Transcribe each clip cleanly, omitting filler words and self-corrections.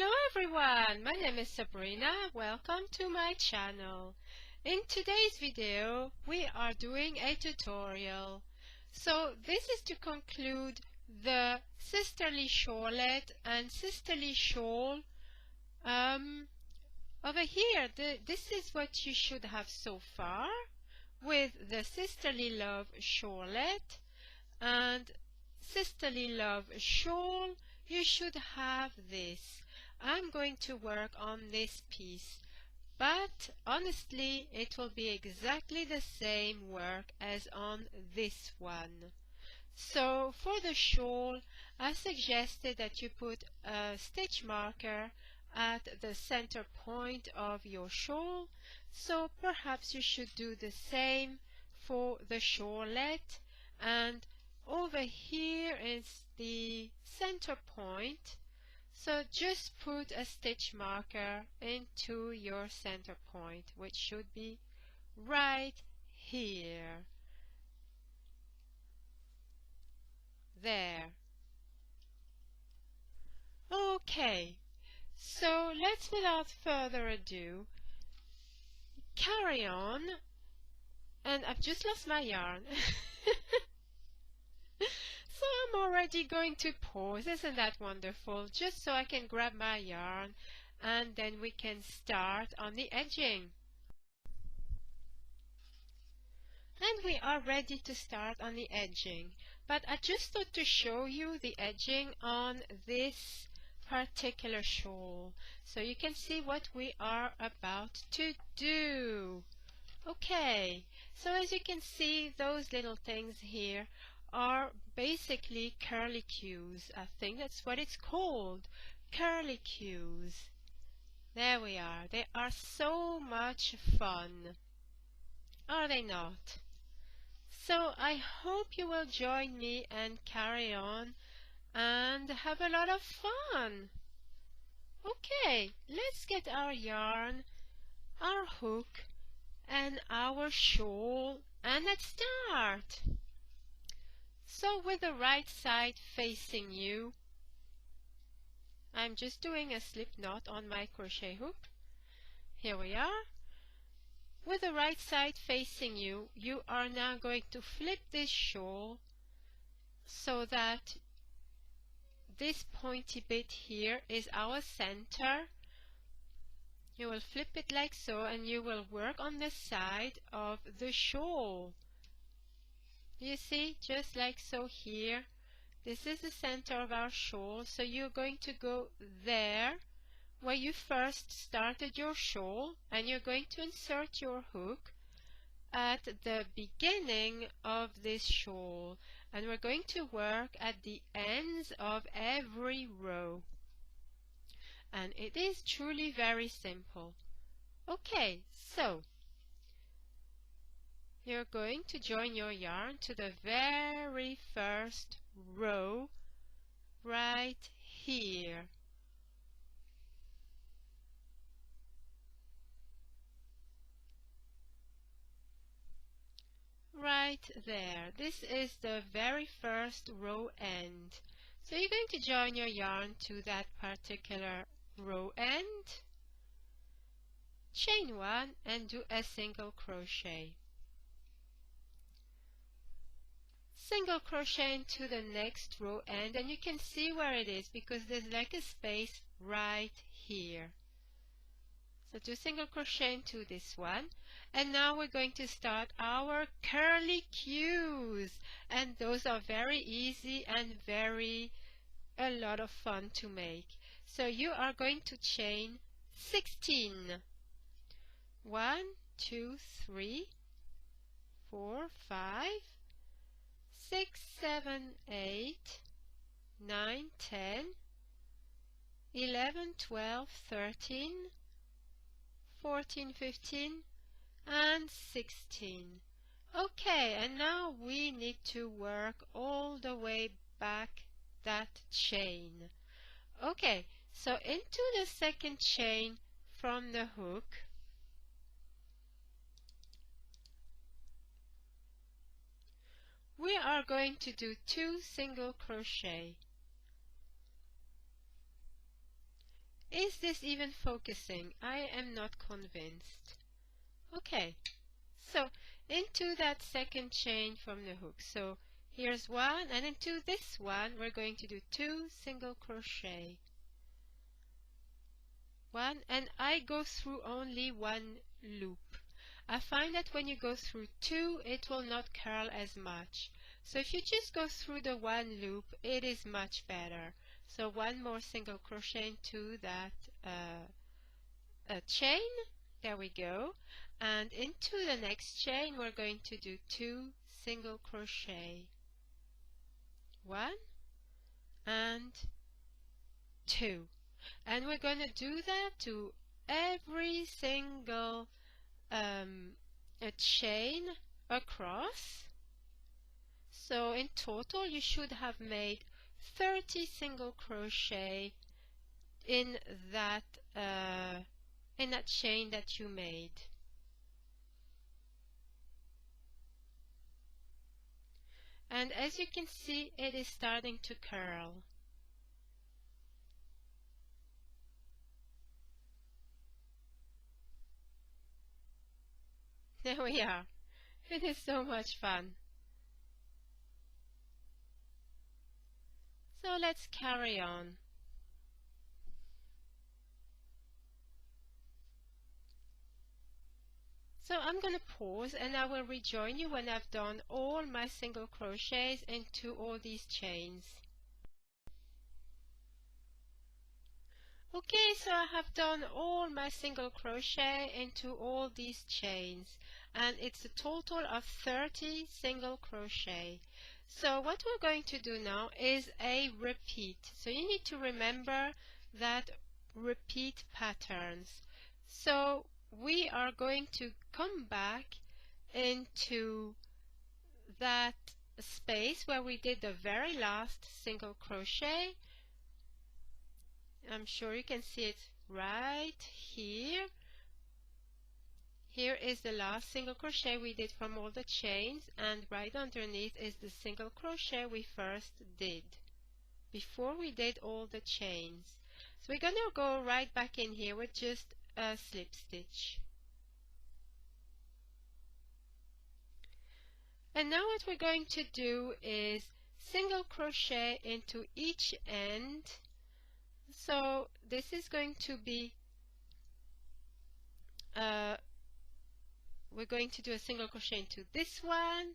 Hello everyone, my name is Sabrina. Welcome to my channel. In today's video we are doing a tutorial. So this is to conclude the Sisterly Shawlette and Sisterly Shawl. Over here, this is what you should have so far with the Sisterly Love Shawlette and Sisterly Love Shawl. You should have this. I'm going to work on this piece, but honestly it will be exactly the same work as on this one. So for the shawl, I suggested that you put a stitch marker at the center point of your shawl, so perhaps you should do the same for the shawlette. And over here is the center point, so just put a stitch marker into your center point, which should be right here. There. Okay, so let's, without further ado, carry on. And I've just lost my yarn. So I'm already going to pause. Isn't that wonderful? Just so I can grab my yarn and then we can start on the edging. And we are ready to start on the edging. But I just thought to show you the edging on this particular shawl, so you can see what we are about to do. Okay, so as you can see, those little things here are basically curlicues. I think that's what it's called, curlicues. There we are. They are so much fun, are they not? So I hope you will join me and carry on and have a lot of fun. Okay, let's get our yarn, our hook and our shawl, and let's start. So with the right side facing you, I'm just doing a slip knot on my crochet hook. Here we are. With the right side facing you, you are now going to flip this shawl so that this pointy bit here is our center. You will flip it like so, and you will work on the side of the shawl. You see, just like so here. This is the center of our shawl, so you're going to go there where you first started your shawl, and you're going to insert your hook at the beginning of this shawl, and we're going to work at the ends of every row. And it is truly very simple. Okay, so you're going to join your yarn to the very first row right here. Right there. This is the very first row end. So you're going to join your yarn to that particular row end, chain one, and do a single crochet. Single crochet into the next row end, and you can see where it is because there's like a space right here. So do single crochet into this one, and now we're going to start our curlicues, and those are very easy and a lot of fun to make. So you are going to chain 16. 1, 2, 3, 4, 5, 6, 7, 8, 9, 10, 11, 12, 13, 14, 15, and 16. Okay, and now we need to work all the way back that chain. Okay, so into the second chain from the hook, we are going to do 2 single crochet is this even focusing? I am not convinced. Okay, so into that second chain from the hook. So here's one, and into this one we're going to do 2 single crochet. One, and I go through only 1 loop. I find that when you go through 2, it will not curl as much. So if you just go through the 1 loop, it is much better. So 1 more single crochet into that chain. There we go. And into the next chain we're going to do 2 single crochet. 1 and 2. And we're going to do that to every single chain across. So in total you should have made 30 single crochet in that chain that you made. And as you can see, it is starting to curl. There we are. It is so much fun. So let's carry on. So I'm going to pause and I will rejoin you when I've done all my single crochets into all these chains. Okay, so I have done all my single crochet into all these chains, and it's a total of 30 single crochet. So what we're going to do now is a repeat. So you need to remember that repeat patterns. So we are going to come back into that space where we did the very last single crochet. I'm sure you can see it right here. Here is the last single crochet we did from all the chains, and right underneath is the single crochet we first did before we did all the chains. So we're going to go right back in here with just a slip stitch. And now what we're going to do is single crochet into each end. So this is going to be we're going to do a single crochet into this one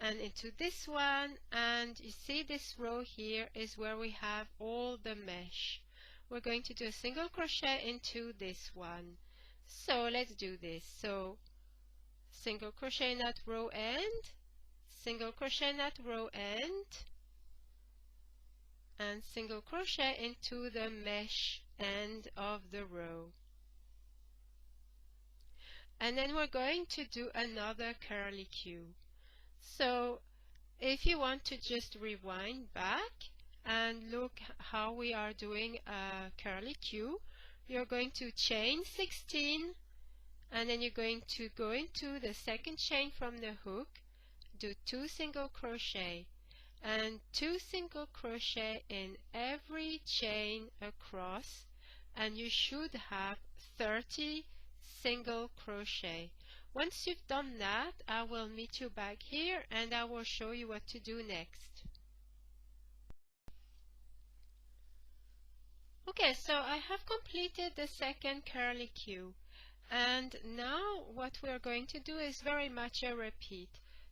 and into this one, and you see this row here is where we have all the mesh. We're going to do a single crochet into this one. So let's do this. So single crochet in that row end, single crochet in that row end, and single crochet into the mesh end of the row. And then we're going to do another curly Q. So if you want to just rewind back and look how we are doing a curly Q, you're going to chain 16, and then you're going to go into the second chain from the hook, do 2 single crochet, and 2 single crochet in every chain across, and you should have 30 single crochet. Once you've done that, I will meet you back here and I will show you what to do next. Okay, so I have completed the second curly Q, and now what we're going to do is very much a repeat.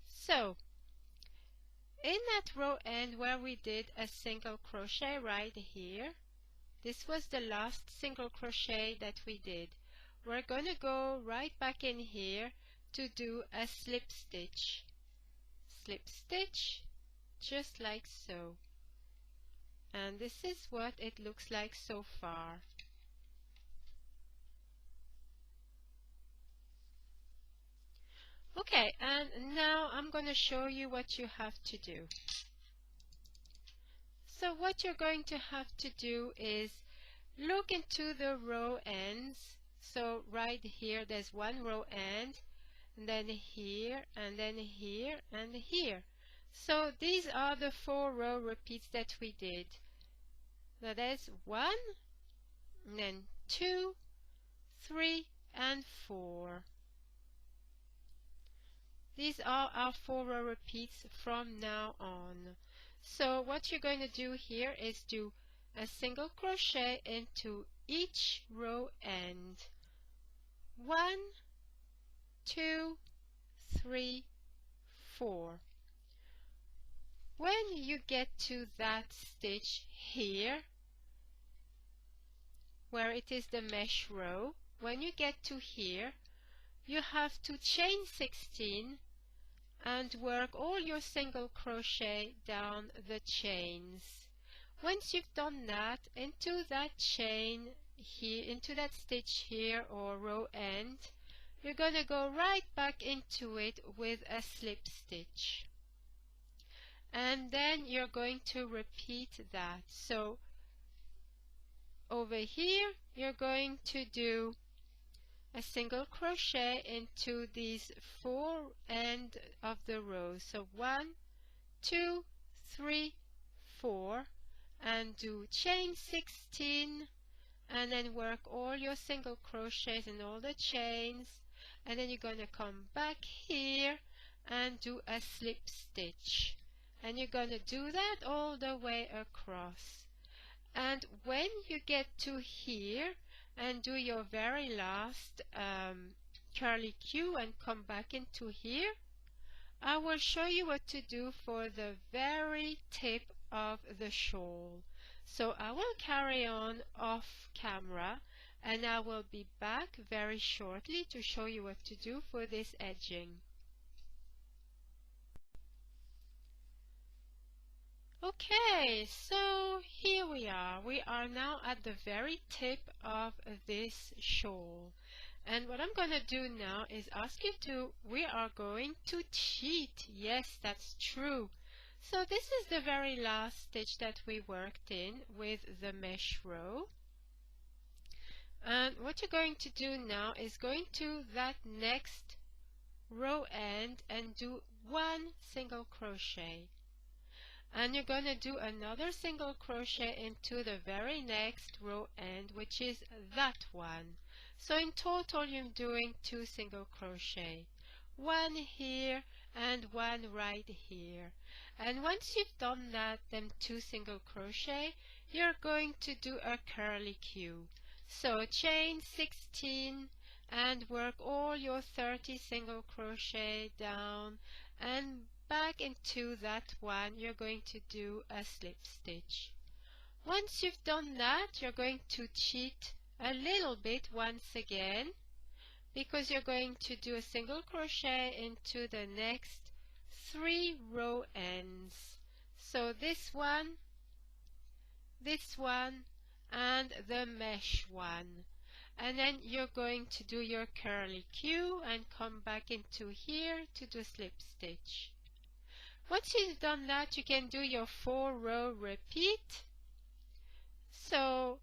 So in that row end where we did a single crochet right here, this was the last single crochet that we did. We're going to go right back in here to do a slip stitch, just like so. And this is what it looks like so far. Okay, and now I'm going to show you what you have to do. So what you're going to have to do is look into the row ends. So right here there's one row end, and then here, and then here, and here. So these are the 4 row repeats that we did. Now there's 1, and then 2, 3, and 4. These are our 4 row repeats from now on. So what you're going to do here is do a single crochet into each row end. 1, 2, 3, 4. When you get to that stitch here, where it is the mesh row, when you get to here, you have to chain 16 and work all your single crochet down the chains. Once you've done that, into that chain here, into that stitch here or row end, you're going to go right back into it with a slip stitch. And then you're going to repeat that. So over here, you're going to do a single crochet into these 4 ends of the row. So 1, 2, 3, 4, and do chain 16, and then work all your single crochets in all the chains, and then you're going to come back here and do a slip stitch, and you're going to do that all the way across. And when you get to here and do your very last curly Q and come back into here, I will show you what to do for the very tip of the shawl. So I will carry on off camera, and I will be back very shortly to show you what to do for this edging. Okay, so here we are. We are now at the very tip of this shawl. And what I'm going to do now is ask you to, we are going to cheat. Yes, that's true. So this is the very last stitch that we worked in with the mesh row. And what you're going to do now is going to that next row end and do 1 single crochet. And you're going to do another single crochet into the very next row end, which is that one. So in total you're doing 2 single crochet, 1 here and 1 right here. And once you've done that, them 2 single crochet, you're going to do a curly Q. So chain 16 and work all your 30 single crochet down, and back into that one you're going to do a slip stitch. Once you've done that, you're going to cheat a little bit once again, because you're going to do a single crochet into the next 3 row ends. So this one, and the mesh one. And then you're going to do your curly Q and come back into here to do slip stitch. Once you've done that, you can do your 4 row repeat. So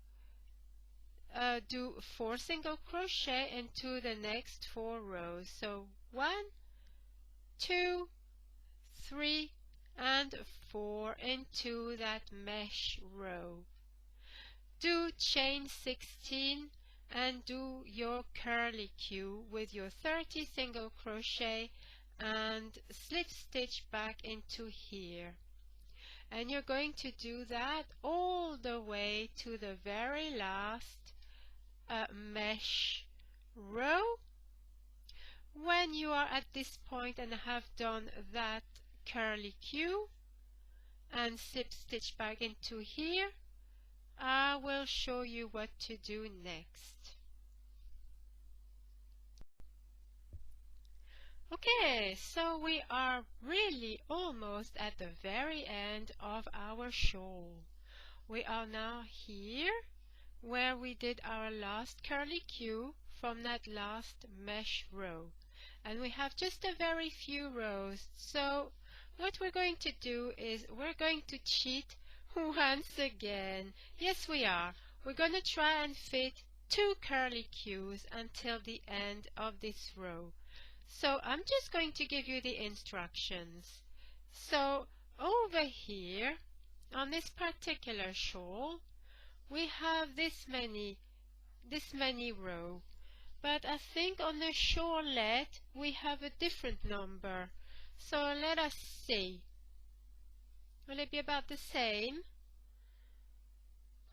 do 4 single crochet into the next 4 rows. So 1, 2, 3, and 4 into that mesh row. Do chain 16 and do your curly Q with your 30 single crochet and slip stitch back into here. And you're going to do that all the way to the very last mesh row. When you are at this point and have done that curly Q and slip stitch back into here, I will show you what to do next. Okay, so we are really almost at the very end of our shawl. We are now here where we did our last curly Q from that last mesh row, and we have just a very few rows. So what we're going to do is we're going to cheat once again. Yes, we are. We're going to try and fit 2 curly Qs until the end of this row. So I'm just going to give you the instructions. So over here on this particular shawl, we have this many this many row. But I think on the shawlette we have a different number. So let us see. Will it be about the same?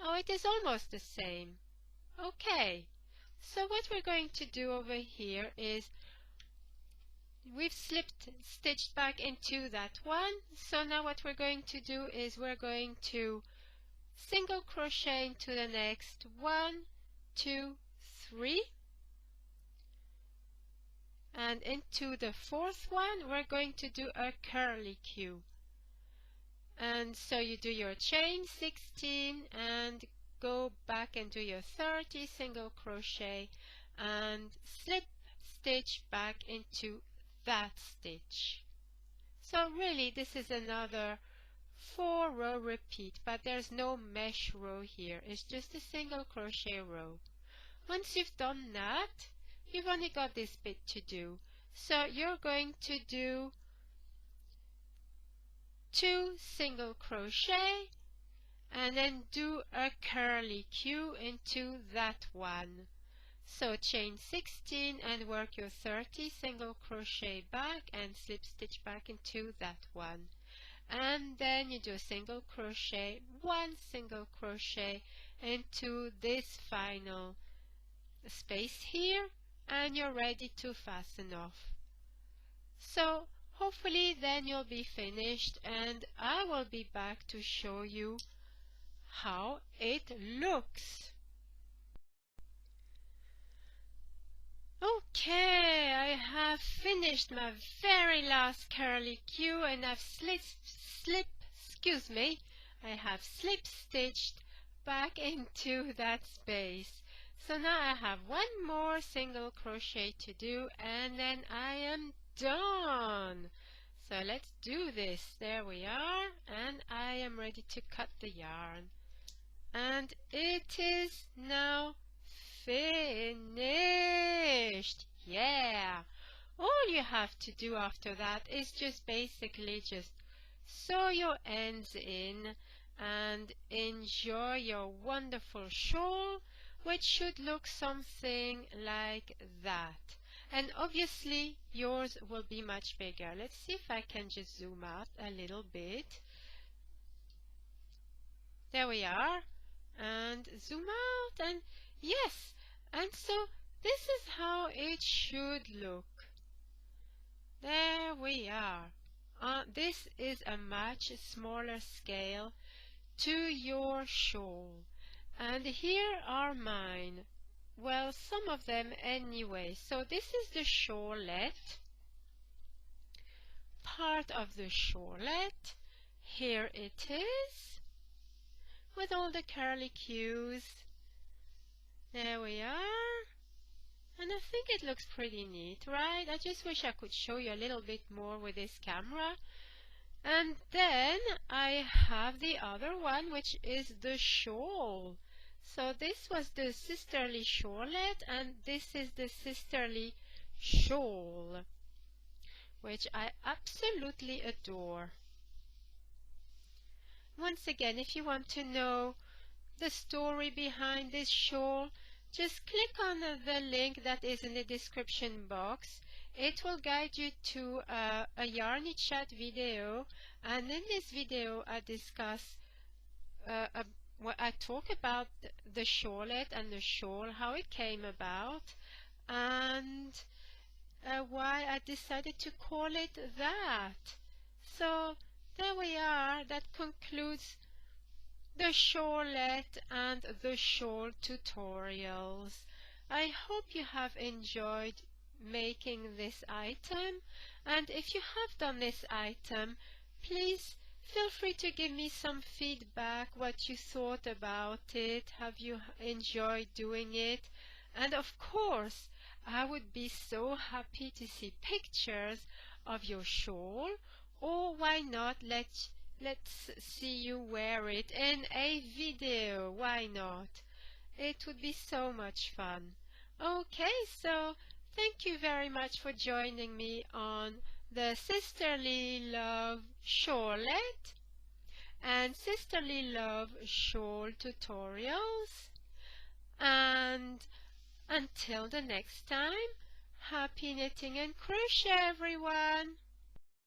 Oh, it is almost the same. Okay. So what we're going to do over here is we've stitched back into that one. So now what we're going to do is we're going to single crochet into the next 1, 2, 3, and into the fourth one we're going to do a curly Q. And so you do your chain 16 and go back and do your 30 single crochet and slip stitch back into that stitch. So really this is another 4-row repeat, but there's no mesh row here, it's just a single crochet row. Once you've done that, you've only got this bit to do. So you're going to do 2 single crochet and then do a curly Q into that one. So chain 16 and work your 30 single crochet back and slip stitch back into that one. And then you do a single crochet, 1 single crochet into this final space here, and you're ready to fasten off. So hopefully then you'll be finished and I will be back to show you how it looks. Okay, I have finished my very last curly Q and I've slip stitched back into that space. So now I have 1 more single crochet to do and then I am done. So let's do this. There we are, and I am ready to cut the yarn. And it is now finished. Yeah. All you have to do after that is just basically just sew your ends in and enjoy your wonderful shawl, which should look something like that. And obviously yours will be much bigger. Let's see if I can just zoom out a little bit. There we are. And zoom out, and yes, and so this is how it should look. There we are. This is a much smaller scale to your shawl, and here are mine. Well, some of them anyway. So this is the shawlette, part of the shawlette. Here it is, with all the curly Q's. There we are. And I think it looks pretty neat, right? I just wish I could show you a little bit more with this camera. And then I have the other one, which is the shawl. So this was the Sisterly Shawlette, and this is the Sisterly Shawl, which I absolutely adore. Once again, if you want to know the story behind this shawl, just click on the link that is in the description box. It will guide you to a Yarny Chat video, and in this video I discuss I talk about the shawlette and the shawl, how it came about, and why I decided to call it that. So there we are. That concludes the shawlette and the shawl tutorials. I hope you have enjoyed making this item, and if you have done this item, please feel free to give me some feedback, what you thought about it, have you enjoyed doing it, and of course I would be so happy to see pictures of your shawl, or why not let's see you wear it in a video. Why not? It would be so much fun. Okay, so thank you very much for joining me on the Sisterly Love Shawlette and Sisterly Love Shawl tutorials. And Until the next time, happy knitting and crochet, everyone!